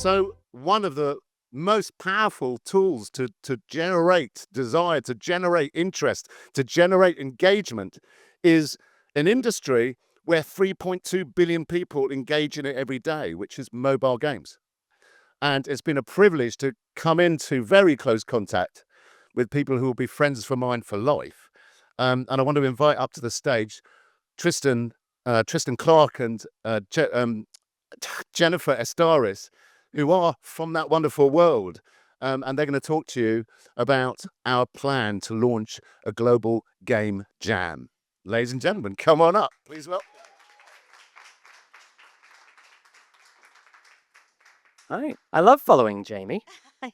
So one of the most powerful tools to generate desire, to generate interest, to generate engagement is an industry where 3.2 billion people engage in it every day, which is mobile games. And it's been a privilege to come into very close contact with people who will be friends of mine for life. And I want to invite up to the stage Tristan, Tristan Clark and Jennifer Estaris, who are from that wonderful world. And they're going to talk to you about our plan to launch a global game jam. Ladies and gentlemen, come on up. Please welcome. Hi. I love following Jamie.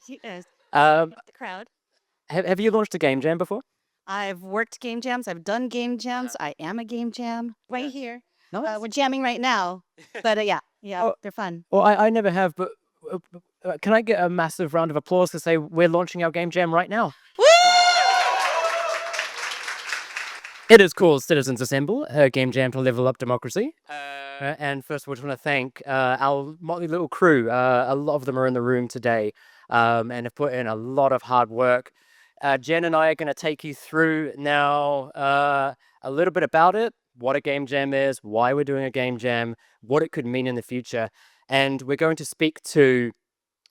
Yes, Um, the crowd. have you launched a game jam before? I've worked game jams. I've done game jams. I am a game jam right here. Nice. We're jamming right now, but yeah, Oh. they're fun. Well, I never have, but can I get a massive round of applause to say we're launching our game jam right now? Woo! It is called Citizens Assemble, a game jam to level up democracy. And first of all, I just want to thank our motley little crew. A lot of them are in the room today and have put in a lot of hard work. Jen and I are going to take you through now a little bit about it, what a game jam is, why we're doing a game jam, what it could mean in the future. And we're going to speak to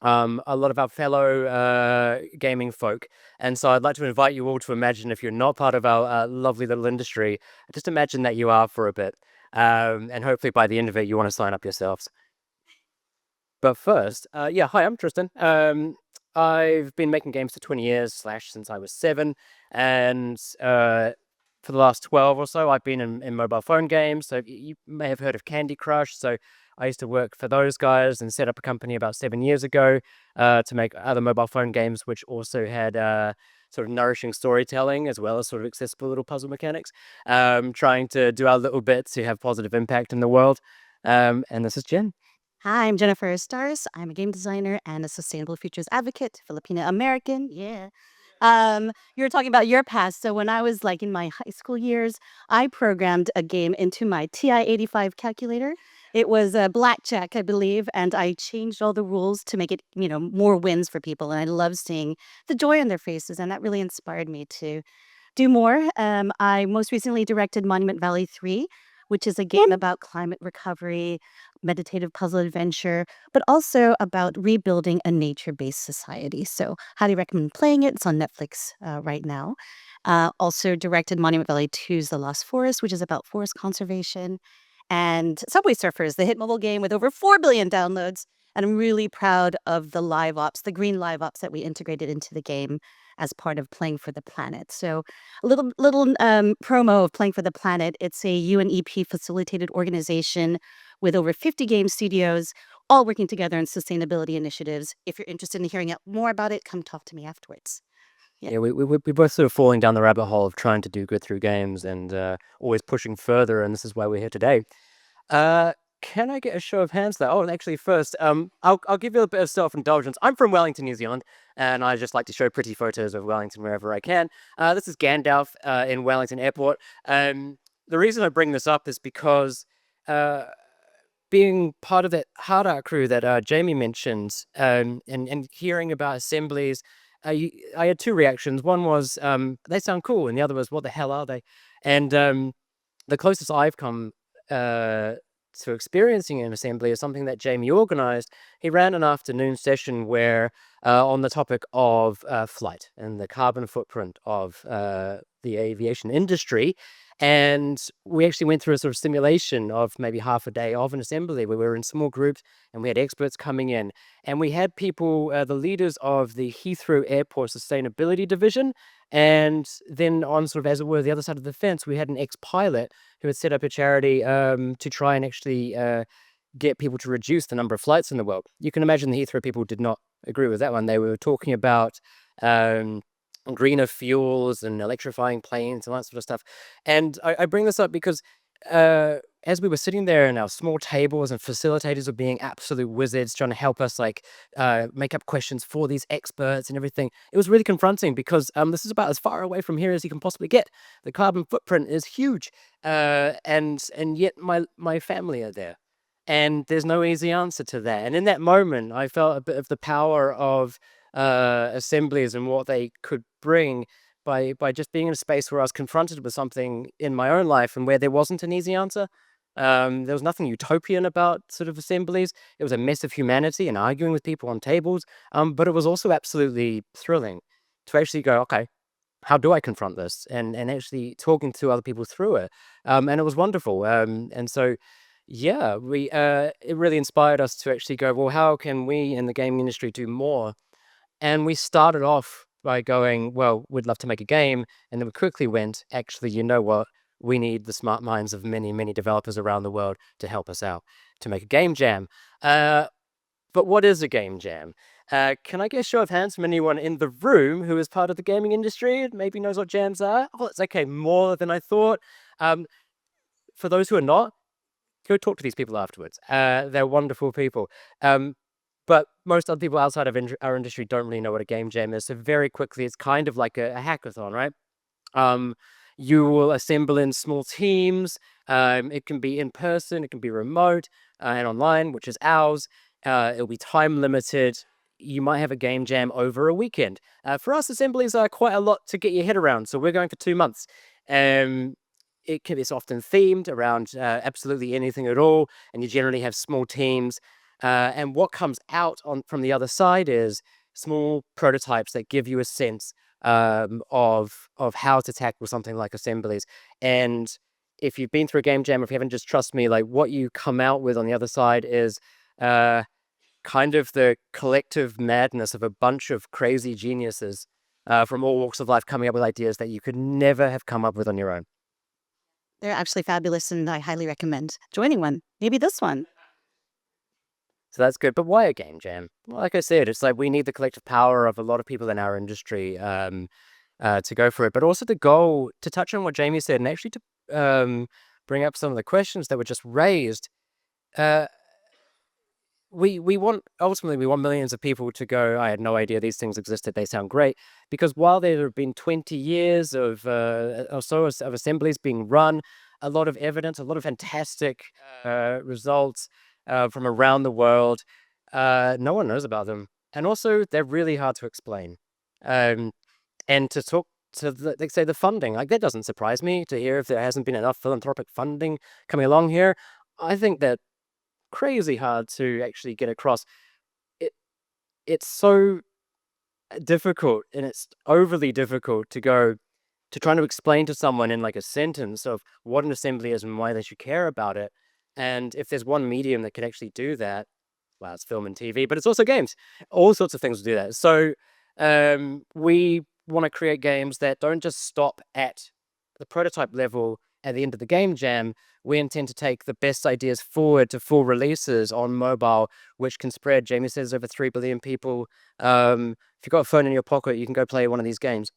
a lot of our fellow gaming folk. And so I'd like to invite you all to imagine, if you're not part of our lovely little industry, just imagine that you are for a bit. And hopefully by the end of it, you want to sign up yourselves. But first, hi, I'm Tristan. I've been making games for 20 years since I was 7. And for the last 12 or so, I've been in mobile phone games. So you may have heard of Candy Crush. So I used to work for those guys and set up a company about 7 years ago to make other mobile phone games, which also had sort of nourishing storytelling as well as sort of accessible little puzzle mechanics, trying to do our little bit to have positive impact in the world. And this is Jen. Hi, I'm Jennifer Estaris. I'm a game designer and a sustainable futures advocate, Filipino American. Yeah. You were talking about your past. So when I was like in my high school years, I programmed a game into my TI-85 calculator. It was a blackjack, I believe, and I changed all the rules to make it, more wins for people. And I love seeing the joy on their faces, and that really inspired me to do more. I most recently directed Monument Valley 3, which is a game about climate recovery, meditative puzzle adventure, but also about rebuilding a nature-based society. So highly recommend playing it. It's on Netflix right now. Also directed Monument Valley 2's The Lost Forest, which is about forest conservation. And Subway Surfers, the hit mobile game with over 4 billion downloads. And I'm really proud of the live ops, the green live ops that we integrated into the game as part of Playing for the Planet. So a little promo of Playing for the Planet. It's a UNEP facilitated organization with over 50 game studios, all working together on sustainability initiatives. If you're interested in hearing more about it, come talk to me afterwards. Yeah, we both sort of falling down the rabbit hole of trying to do good through games and always pushing further, and this is why we're here today. Can I get a show of hands there? Oh, and actually first, I'll give you a bit of self-indulgence. I'm from Wellington, New Zealand, and I just like to show pretty photos of Wellington wherever I can. This is Gandalf in Wellington Airport. The reason I bring this up is because being part of that hard art crew that Jamie mentioned, and hearing about assemblies, I had two reactions. One was, they sound cool, and the other was, what the hell are they? And the closest I've come to experiencing an assembly is something that Jamie organized. He ran an afternoon session where on the topic of flight and the carbon footprint of the aviation industry. And we actually went through a sort of simulation of maybe half a day of an assembly where we were in small groups and we had experts coming in. And we had people, the leaders of the Heathrow Airport Sustainability Division. And then on sort of, as it were, the other side of the fence, we had an ex-pilot who had set up a charity to try and actually get people to reduce the number of flights in the world. You can imagine the Heathrow people did not agree with that one. They were talking about greener fuels and electrifying planes and that sort of stuff. And I bring this up because as we were sitting there in our small tables and facilitators were being absolute wizards trying to help us make up questions for these experts and everything, it was really confronting because this is about as far away from here as you can possibly get. The carbon footprint is huge, and yet my family are there. And there's no easy answer to that. And in that moment, I felt a bit of the power of assemblies and what they could bring by just being in a space where I was confronted with something in my own life and where there wasn't an easy answer. There was nothing utopian about sort of assemblies. It was a mess of humanity and arguing with people on tables. But it was also absolutely thrilling to actually go, okay, how do I confront this? And actually talking to other people through it. And it was wonderful. And so, yeah, it really inspired us to actually go, well, how can we in the gaming industry do more? And we started off by going, well, we'd love to make a game. And then we quickly went, actually, you know what? We need the smart minds of many, many developers around the world to help us out to make a game jam. But what is a game jam? Can I get a show of hands from anyone in the room who is part of the gaming industry and maybe knows what jams are? Oh, it's okay, more than I thought. For those who are not, go talk to these people afterwards. They're wonderful people. But most other people outside of our industry don't really know what a game jam is. So very quickly, it's kind of like a hackathon, right? You will assemble in small teams. It can be in person, it can be remote and online, which is ours. It'll be time limited. You might have a game jam over a weekend. For us, assemblies are quite a lot to get your head around. So we're going for 2 months. It's often themed around absolutely anything at all. And you generally have small teams. And what comes out from the other side is small prototypes that give you a sense of how to tackle something like assemblies. And if you've been through a game jam, if you haven't, just trust me, like what you come out with on the other side is kind of the collective madness of a bunch of crazy geniuses from all walks of life coming up with ideas that you could never have come up with on your own. They're actually fabulous, and I highly recommend joining one. Maybe this one. So that's good. But why a game jam? Well, like I said, it's like we need the collective power of a lot of people in our industry to go for it. But also the goal, to touch on what Jamie said, and actually to bring up some of the questions that were just raised. We want millions of people to go, I had no idea these things existed, they sound great. Because while there have been 20 years of or so of assemblies being run, a lot of evidence, a lot of fantastic results from around the world, no one knows about them. And also, they're really hard to explain. And to talk to, like say, the funding, like that doesn't surprise me to hear if there hasn't been enough philanthropic funding coming along here. I think that crazy hard to actually get across. It's so difficult, and it's overly difficult to go to trying to explain to someone in like a sentence of what an assembly is and why they should care about it. And if there's one medium that can actually do that, well, it's film and TV, but it's also games. All sorts of things do that. So we want to create games that don't just stop at the prototype level at the end of the game jam. We intend to take the best ideas forward to full releases on mobile, which can spread. Jamie says over 3 billion people. If you've got a phone in your pocket, you can go play one of these games.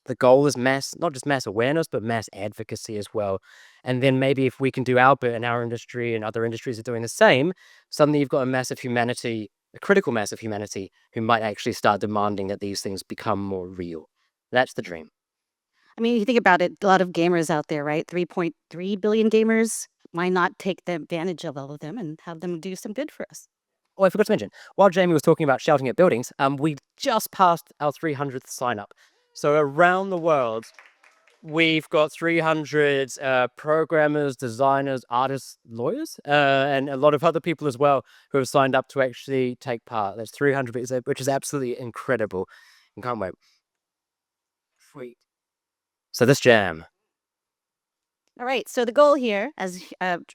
The goal is not just mass awareness, but mass advocacy as well. And then maybe if we can do our bit in our industry and other industries are doing the same, suddenly you've got a mass of humanity, a critical mass of humanity, who might actually start demanding that these things become more real. That's the dream. I mean, you think about it, a lot of gamers out there, right? 3.3 billion gamers. Why not take the advantage of all of them and have them do some good for us? Oh, I forgot to mention, while Jamie was talking about shouting at buildings, we just passed our 300th sign up. So around the world, we've got 300 programmers, designers, artists, lawyers, and a lot of other people as well who have signed up to actually take part. There's 300, which is absolutely incredible. I can't wait. Sweet. So this jam. All right. So the goal here, as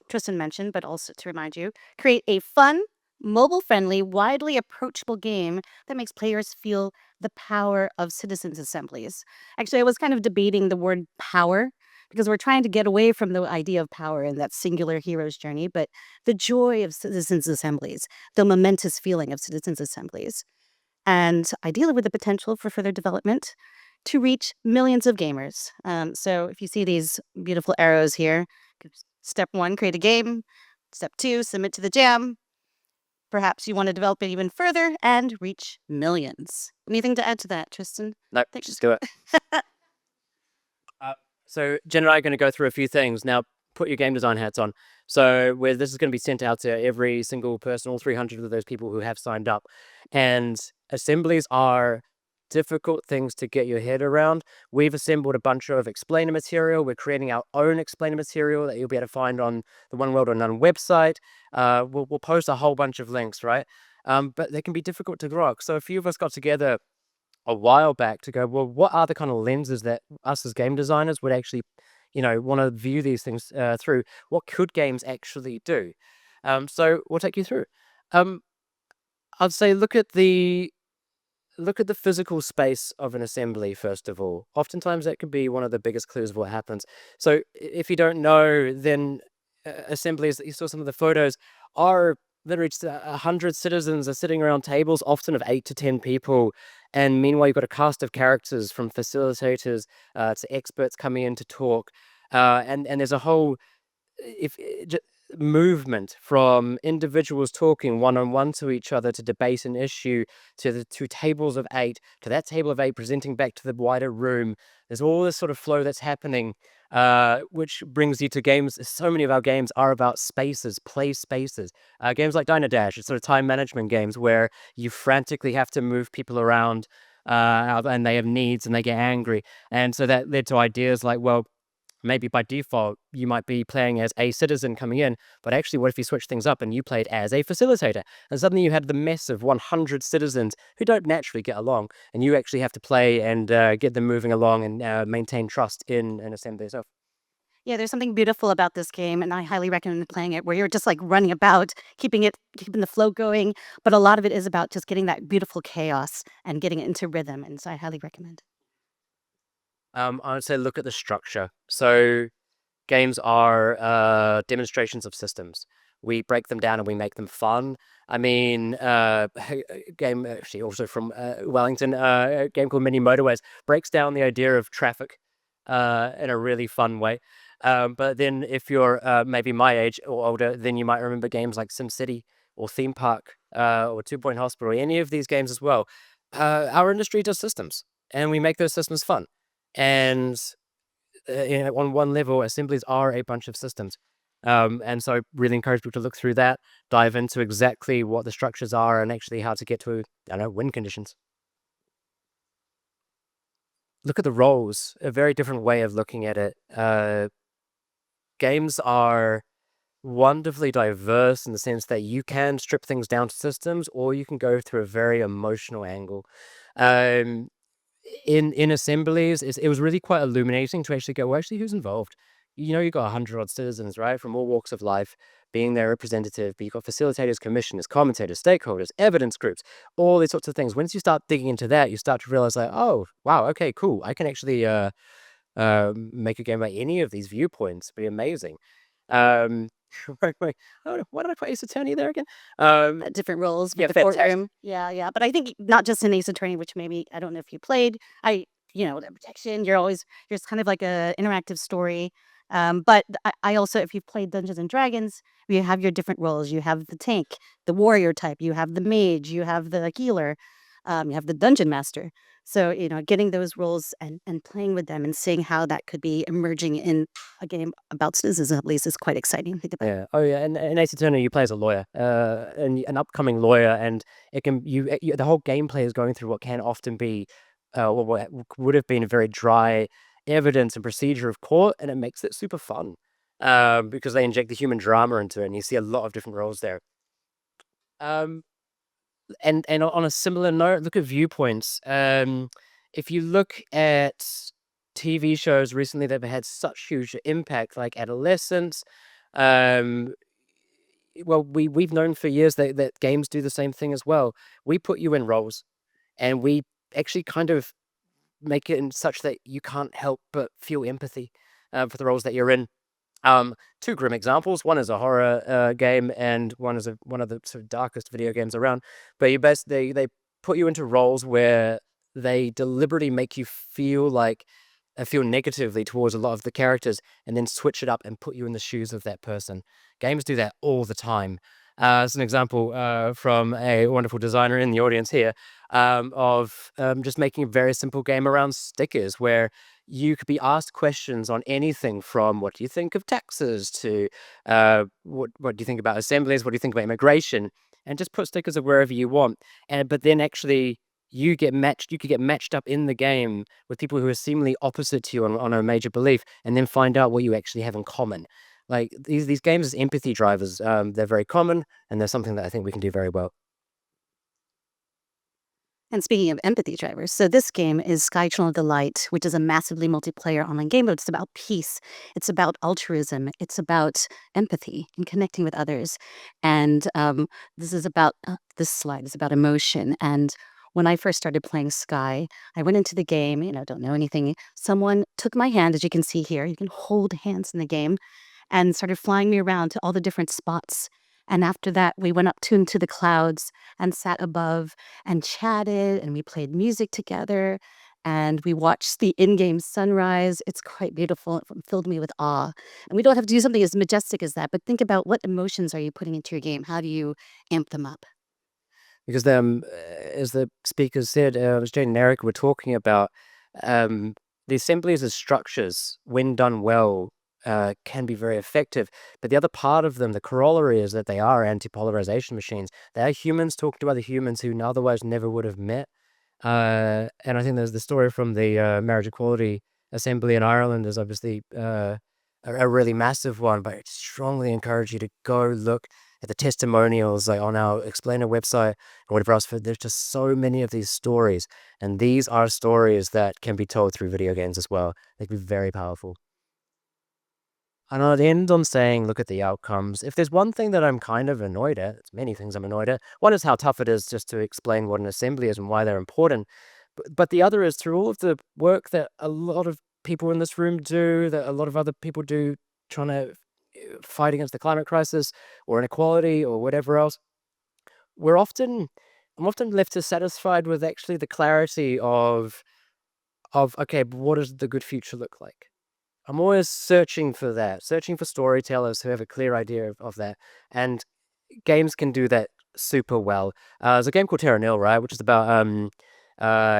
Tristan mentioned, but also to remind you, create a fun, mobile-friendly, widely approachable game that makes players feel the power of citizens' assemblies. Actually, I was kind of debating the word power because we're trying to get away from the idea of power in that singular hero's journey, but the joy of citizens' assemblies, the momentous feeling of citizens' assemblies, and ideally with the potential for further development to reach millions of gamers. So if you see these beautiful arrows here, step 1, create a game. Step 2, submit to the jam. Perhaps you want to develop it even further and reach millions. Anything to add to that, Tristan? Nope, just do it. So Jen and I are going to go through a few things. Now, put your game design hats on. So where this is going to be sent out to every single person, all 300 of those people who have signed up. And assemblies are difficult things to get your head around. We've assembled a bunch of explainer material. We're creating our own explainer material that you'll be able to find on the One World or None website. We'll post a whole bunch of links, right? But they can be difficult to grok. So a few of us got together a while back to go, well, what are the kind of lenses that us as game designers would actually, want to view these things through? What could games actually do? So we'll take you through. I'd say look at the physical space of an assembly, first of all. Oftentimes that can be one of the biggest clues of what happens. So if you don't know, then assemblies that you saw some of the photos are literally just 100 citizens are sitting around tables, often of 8 to 10 people. And meanwhile, you've got a cast of characters from facilitators to experts coming in to talk. And there's a whole movement from individuals talking one-on-one to each other to debate an issue, to the two tables of 8, to that table of 8 presenting back to the wider room. There's all this sort of flow that's happening, which brings you to games. So many of our games are about spaces, play spaces. Games like Diner Dash, it's sort of time management games where you frantically have to move people around, and they have needs and they get angry. And so that led to ideas like, well, maybe by default, you might be playing as a citizen coming in, but actually, what if you switch things up and you played as a facilitator? And suddenly you had the mess of 100 citizens who don't naturally get along, and you actually have to play and get them moving along and maintain trust in an assembly itself. Yeah, there's something beautiful about this game, and I highly recommend playing it where you're just like running about, keeping the flow going. But a lot of it is about just getting that beautiful chaos and getting it into rhythm. And so I highly recommend. I would say look at the structure. So games are demonstrations of systems. We break them down and we make them fun. I mean, a game actually also from Wellington, a game called Mini Motorways breaks down the idea of traffic in a really fun way. But then if you're maybe my age or older, then you might remember games like SimCity or Theme Park or Two Point Hospital, any of these games as well. Our industry does systems and we make those systems fun. And on one level, assemblies are a bunch of systems. And so I really encourage people to look through that, dive into exactly what the structures are and actually how to get to, I don't know, win conditions. Look at the roles, a very different way of looking at it. Games are wonderfully diverse in the sense that you can strip things down to systems or you can go through a very emotional angle. Um, in assemblies, it was really quite illuminating to actually go, well, actually, who's involved? You've got 100 odd citizens, right, from all walks of life being their representative, but you've got facilitators, commissioners, commentators, stakeholders, evidence groups, all these sorts of things. Once you start digging into that, you start to realize like, oh, wow, okay, cool. I can actually make a game by any of these viewpoints. It'd be amazing. Um, wait, why did I put Ace Attorney there again? Different roles with Yeah, the fantastic. courtroom. Yeah, yeah. But I think not just in Ace Attorney, which maybe I don't know if you played. The protection. You're kind of like a interactive story. But I also, if you've played Dungeons and Dragons, you have your different roles. You have the tank, the warrior type. You have the mage. You have the healer. You have the dungeon master. So getting those roles and playing with them and seeing how that could be emerging in a game about citizens at least is quite exciting. Think about. Yeah. Oh, yeah. And in Ace Attorney, you play as a lawyer, and an upcoming lawyer, and it can the whole gameplay is going through what can often be, what would have been a very dry evidence and procedure of court, and it makes it super fun, because they inject the human drama into it, and you see a lot of different roles there. Um, and on a similar note, look at viewpoints. If you look at TV shows recently that have had such huge impact, like Adolescence, um, well, we've known for years that games do the same thing as well. We put you in roles, and we actually kind of make it in such that you can't help but feel empathy for the roles that you're in. Two grim examples. One is a horror game, and one is one of the sort of darkest video games around. But they put you into roles where they deliberately make you feel feel negatively towards a lot of the characters, and then switch it up and put you in the shoes of that person. Games do that all the time. As an example from a wonderful designer in the audience here, of just making a very simple game around stickers where you could be asked questions on anything from what do you think of taxes to what do you think about assemblies, what do you think about immigration, and just put stickers of wherever you want. And but then actually you could get matched up in the game with people who are seemingly opposite to you on a major belief, and then find out what you actually have in common. Like these games as empathy drivers, they're very common, and they're something that I think we can do very well. And speaking of empathy drivers, so this game is Sky Channel Delight, which is a massively multiplayer online game, but it's about peace. It's about altruism. It's about empathy and connecting with others. And this is about this slide is about emotion. And when I first started playing Sky, I went into the game, don't know anything. Someone took my hand, as you can see here. You can hold hands in the game, and started flying me around to all the different spots. And after that, we went up into the clouds and sat above and chatted, and we played music together, and we watched the in-game sunrise. It's quite beautiful. It filled me with awe. And we don't have to do something as majestic as that, but think about what emotions are you putting into your game? How do you amp them up? Because as the speakers said, as Jane and Eric were talking about, um, the assemblies as structures, when done well, can be very effective. But the other part of them, the corollary, is that they are anti-polarization machines. They are humans talking to other humans who otherwise never would have met. And I think there's the story from the marriage equality assembly in Ireland is obviously a really massive one, but I strongly encourage you to go look at the testimonials like on our explainer website and whatever else. There's just so many of these stories, and these are stories that can be told through video games as well. They can be very powerful. And I'd end on saying, look at the outcomes. If there's one thing that I'm kind of annoyed at, it's many things I'm annoyed at. One is how tough it is just to explain what an assembly is and why they're important. But the other is through all of the work that a lot of people in this room do, that a lot of other people do, trying to fight against the climate crisis or inequality or whatever else. I'm often left dissatisfied with actually the clarity of okay, but what does the good future look like? I'm always searching for that, searching for storytellers who have a clear idea of that. And games can do that super well. There's a game called Terra Nil, right, which is about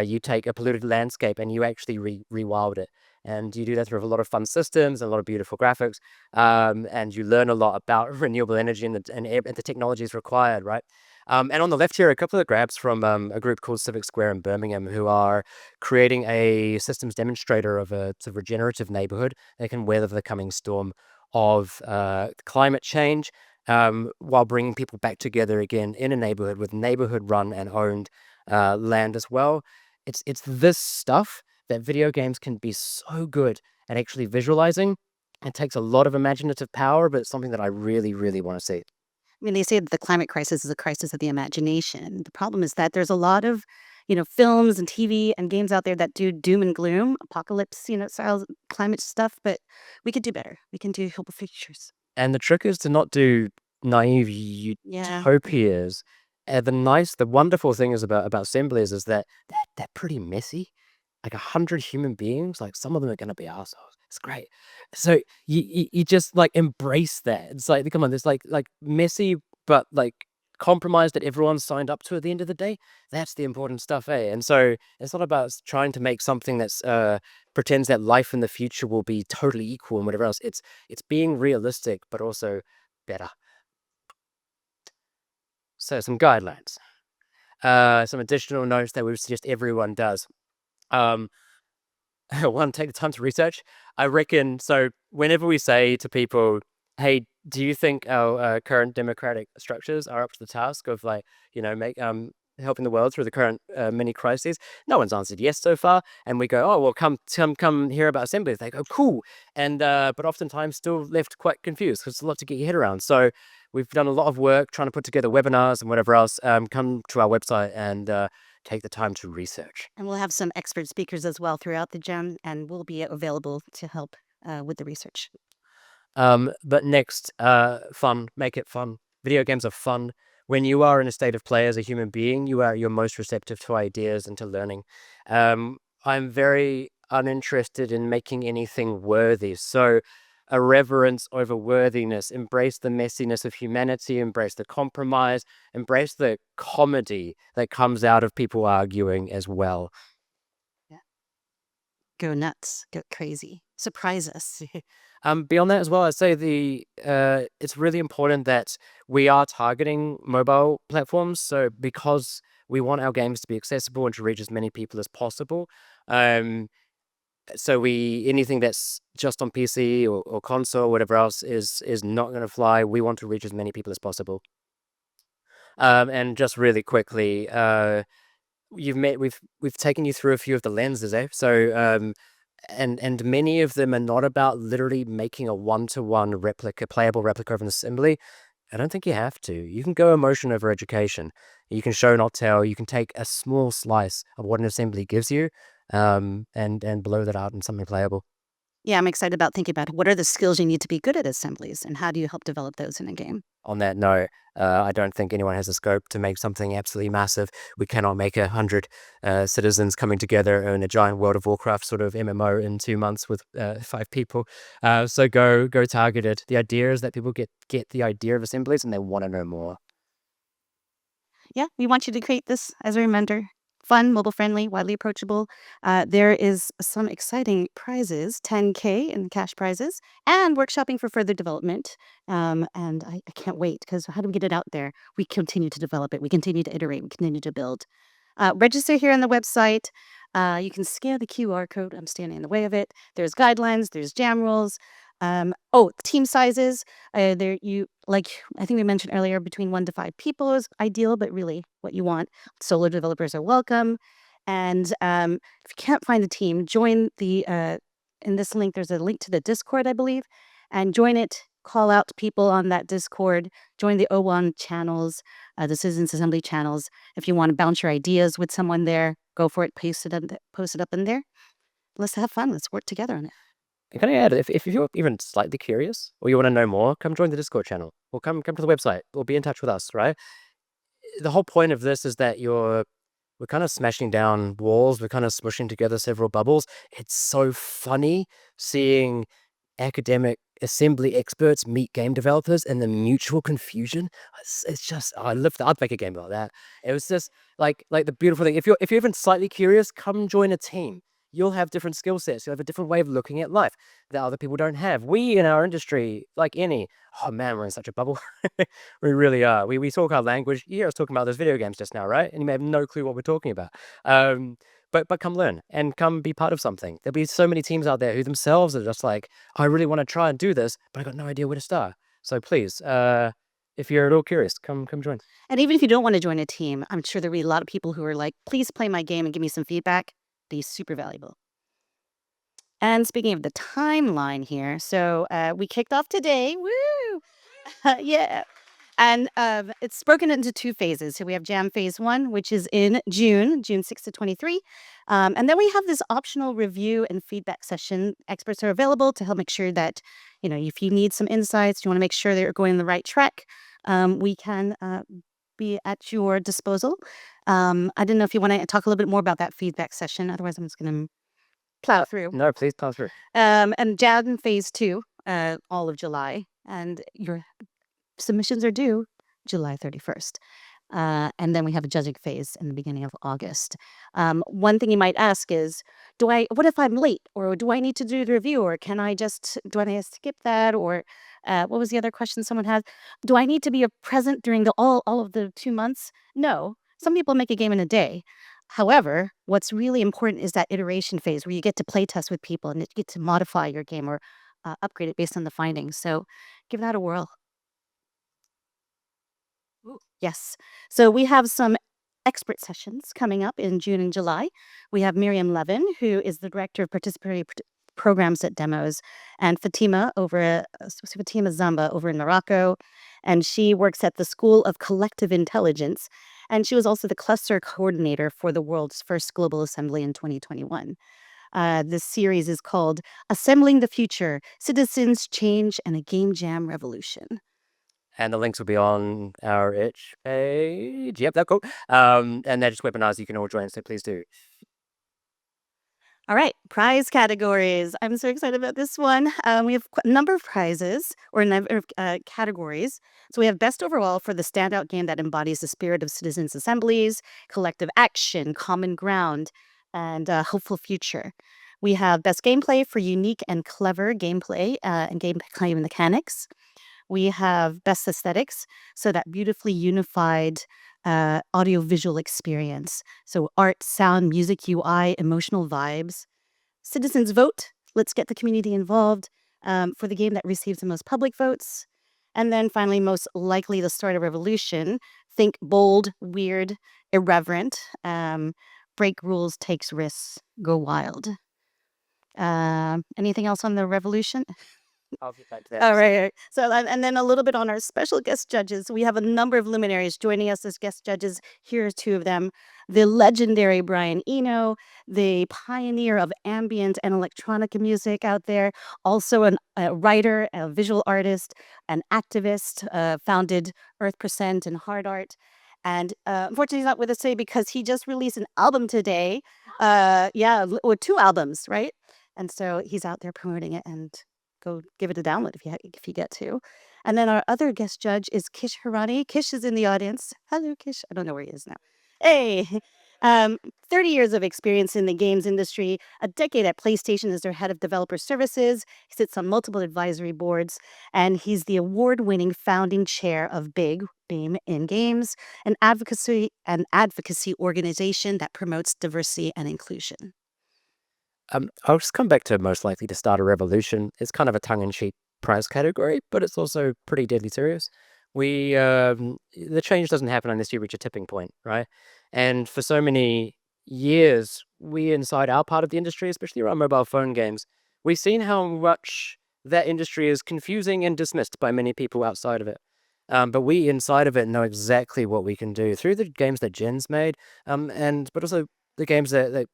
you take a polluted landscape and you actually rewild it, and you do that through a lot of fun systems and a lot of beautiful graphics, and you learn a lot about renewable energy and the technologies required, right? And on the left here, a couple of grabs from a group called Civic Square in Birmingham, who are creating a systems demonstrator of a regenerative neighborhood that can weather the coming storm of climate change, while bringing people back together again in a neighborhood with neighborhood run and owned land as well. It's this stuff that video games can be so good at actually visualizing. It takes a lot of imaginative power, but it's something that I really, really want to see. I mean, they say that the climate crisis is a crisis of the imagination. The problem is that there's a lot of, films and TV and games out there that do doom and gloom, apocalypse, style climate stuff, but we could do better. We can do hopeful futures. And the trick is to not do naive Yeah. utopias. The wonderful thing is about assemblies is that they're pretty messy. Like 100 human beings, like some of them are gonna be assholes. It's great. So you just like embrace that. It's like come on, there's like messy but like compromise that everyone's signed up to at the end of the day. That's the important stuff, eh? And so it's not about trying to make something that's pretends that life in the future will be totally equal and whatever else. It's being realistic but also better. So some guidelines. Some additional notes that we would suggest everyone does. Um, One, take the time to research. I reckon so. Whenever we say to people, "Hey, do you think our current democratic structures are up to the task of make helping the world through the current many crises?" No one's answered yes so far, and we go, "Oh well, come hear about assemblies." They go, "Cool," and but oftentimes still left quite confused because it's a lot to get your head around. So we've done a lot of work trying to put together webinars and whatever else. Come to our website and take the time to research. And we'll have some expert speakers as well throughout the gem, and we'll be available to help with the research. But next, fun. Make it fun. Video games are fun. When you are in a state of play as a human being, you're most receptive to ideas and to learning. I'm very uninterested in making anything worthy. So a reverence over worthiness. Embrace the messiness of humanity. Embrace the compromise. Embrace the comedy that comes out of people arguing as well. Yeah. go nuts, go crazy, surprise us. Beyond that as well, I'd say it's really important that we are targeting mobile platforms. So because we want our games to be accessible and to reach as many people as possible, um, so anything that's just on PC or console or whatever else is not going to fly. We want to reach as many people as possible. And just really quickly, we've taken you through a few of the lenses, eh? So and many of them are not about literally making a one-to-one playable replica of an assembly. I don't think you have to. You can go emotion over education. You can show, not tell. You can take a small slice of what an assembly gives you, and blow that out in something playable. Yeah, I'm excited about thinking about what are the skills you need to be good at assemblies and how do you help develop those in a game? On that note, I don't think anyone has the scope to make something absolutely massive. We cannot make 100 citizens coming together in a giant World of Warcraft sort of MMO in 2 months with 5 people. So go target it. The idea is that people get the idea of assemblies and they want to know more. Yeah, we want you to create this as a reminder. Fun, mobile friendly, widely approachable. There is some exciting prizes, 10K in cash prizes, and workshopping for further development. And I can't wait because how do we get it out there? We continue to develop it. We continue to iterate. We continue to build. Register here on the website. You can scan the QR code. I'm standing in the way of it. There's guidelines. There's jam rules. Team sizes. Like I think we mentioned earlier, between 1 to 5 people is ideal, but really what you want. Solo developers are welcome. And if you can't find a team, join in this link. There's a link to the Discord, I believe, and join it. Call out people on that Discord. Join the O1 channels, the Citizens Assembly channels. If you want to bounce your ideas with someone there, go for it. Post it up in there. Let's have fun. Let's work together on it. And can I add, if you're even slightly curious or you want to know more, come join the Discord channel or come to the website or be in touch with us, right? The whole point of this is that we're kind of smashing down walls. We're kind of smushing together several bubbles. It's so funny seeing academic assembly experts meet game developers and the mutual confusion. It's just, I'd make a game about that. It was just like the beautiful thing. If you're even slightly curious, come join a team. You'll have different skill sets. You'll have a different way of looking at life that other people don't have. We in our industry, oh man, we're in such a bubble. We really are. We talk our language. Yeah, I was talking about those video games just now, right? And you may have no clue what we're talking about. But come learn and come be part of something. There'll be so many teams out there who themselves are just like, I really want to try and do this, but I got no idea where to start. So please, if you're at all curious, come join. And even if you don't want to join a team, I'm sure there'll be a lot of people who are like, please play my game and give me some feedback. Be super valuable. And speaking of the timeline here, so we kicked off today. Woo! Yeah. And it's broken into 2 phases. So we have Jam Phase 1, which is in June 6 to 23. And then we have this optional review and feedback session. Experts are available to help make sure that, if you need some insights, you want to make sure that you're going the right track, we can be at your disposal. I didn't know if you want to talk a little bit more about that feedback session. Otherwise, I'm just going to plow through. No, please plow through. And Jam Phase 2, all of July. And your submissions are due July 31st. And then we have a judging phase in the beginning of August. One thing you might ask is, what if I'm late? Or do I need to do the review? Or do I skip that? Or what was the other question someone had? Do I need to be present during all of the 2 months? No. Some people make a game in a day. However, what's really important is that iteration phase where you get to play test with people and you get to modify your game or upgrade it based on the findings. So give that a whirl. Ooh. Yes. So we have some expert sessions coming up in June and July. We have Miriam Levin, who is the director of participatory programs at Demos, and Fatima Zamba over in Morocco. And she works at the School of Collective Intelligence. And she was also the cluster coordinator for the world's first global assembly in 2021. This series is called Assembling the Future, Citizens, Change, and a Game Jam Revolution. And the links will be on our itch page. Yep, that's cool. And they're just webinars you can all join, so please do. All right, prize categories. I'm so excited about this one. We have a number of prizes or a number of categories. So we have best overall for the standout game that embodies the spirit of citizens' assemblies, collective action, common ground, and hopeful future. We have best gameplay for unique and clever gameplay and gameplay mechanics. We have best aesthetics, so that beautifully unified audio-visual experience. So art, sound, music, UI, emotional vibes. Citizens vote. Let's get the community involved for the game that receives the most public votes. And then finally, most likely to start a revolution. Think bold, weird, irreverent. Break rules, takes risks, go wild. Anything else on the revolution? I'll get back to that. All right. So, and then a little bit on our special guest judges. We have a number of luminaries joining us as guest judges. Here are two of them. The legendary Brian Eno, the pioneer of ambient and electronic music out there, also a writer, a visual artist, an activist, founded Earth Percent and Hard Art. And unfortunately, he's not with us today because he just released an album today. Or two albums, right? And so he's out there promoting it, and go give it a download if you get to. And then our other guest judge is Kish Hirani. Kish is in the audience. Hello, Kish. I don't know where he is now. Hey, 30 years of experience in the games industry, a decade at PlayStation as their head of developer services. He sits on multiple advisory boards, and he's the award-winning founding chair of BAME in Games, an advocacy organization that promotes diversity and inclusion. I'll just come back to most likely to start a revolution. It's kind of a tongue-in-cheek prize category, but it's also pretty deadly serious. The change doesn't happen unless you reach a tipping point, right? And for so many years, we inside our part of the industry, especially around mobile phone games, we've seen how much that industry is confusing and dismissed by many people outside of it. But we inside of it know exactly what we can do through the games that Jen's made, but also the games that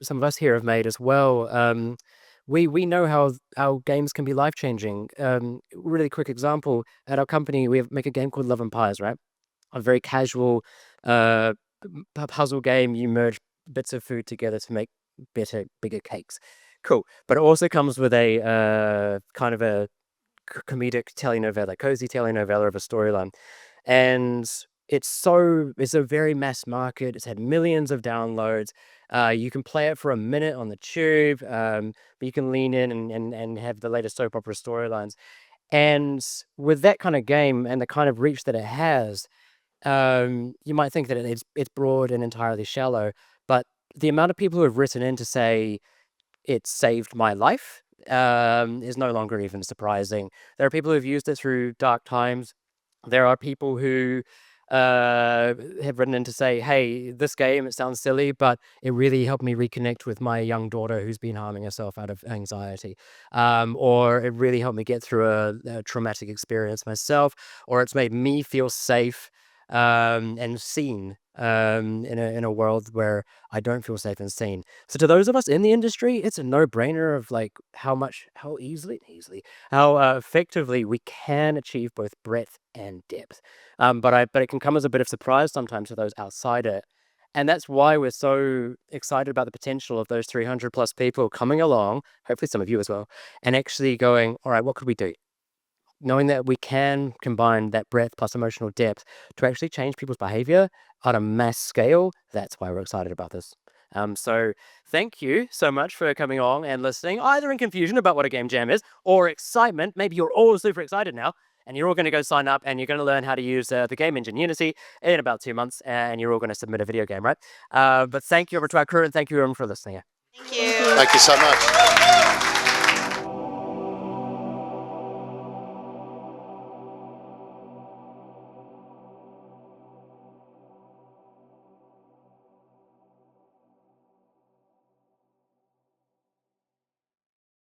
some of us here have made as well. We know how games can be life-changing. Really quick example, at our company, make a game called Love and Pies, right? A very casual puzzle game. You merge bits of food together to make better, bigger cakes. Cool. But it also comes with a kind of a comedic telenovela, cozy telenovela of a storyline. And it's a very mass market. It's had millions of downloads. You can play it for a minute on the tube, but you can lean in and have the latest soap opera storylines. And with that kind of game and the kind of reach that it has, you might think that it's broad and entirely shallow, but the amount of people who have written in to say it saved my life is no longer even surprising. There are people who've used it through dark times. There are people who have written in to say, hey, this game, it sounds silly, but it really helped me reconnect with my young daughter who's been harming herself out of anxiety. Or it really helped me get through a traumatic experience myself, or it's made me feel safe and seen in a world where I don't feel safe and seen. So to those of us in the industry, it's a no-brainer of like how effectively we can achieve both breadth and depth. But it can come as a bit of surprise sometimes to those outside it. And that's why we're so excited about the potential of those 300 plus people coming along, hopefully some of you as well, and actually going, all right, what could we do? Knowing that we can combine that breadth plus emotional depth to actually change people's behavior on a mass scale, that's why we're excited about this. So thank you so much for coming on and listening, either in confusion about what a game jam is or excitement. Maybe you're all super excited now and you're all going to go sign up and you're going to learn how to use the game engine Unity in about 2 months, and you're all going to submit a video game, right? But thank you over to our crew, and thank you everyone for listening. Thank you. Thank you so much.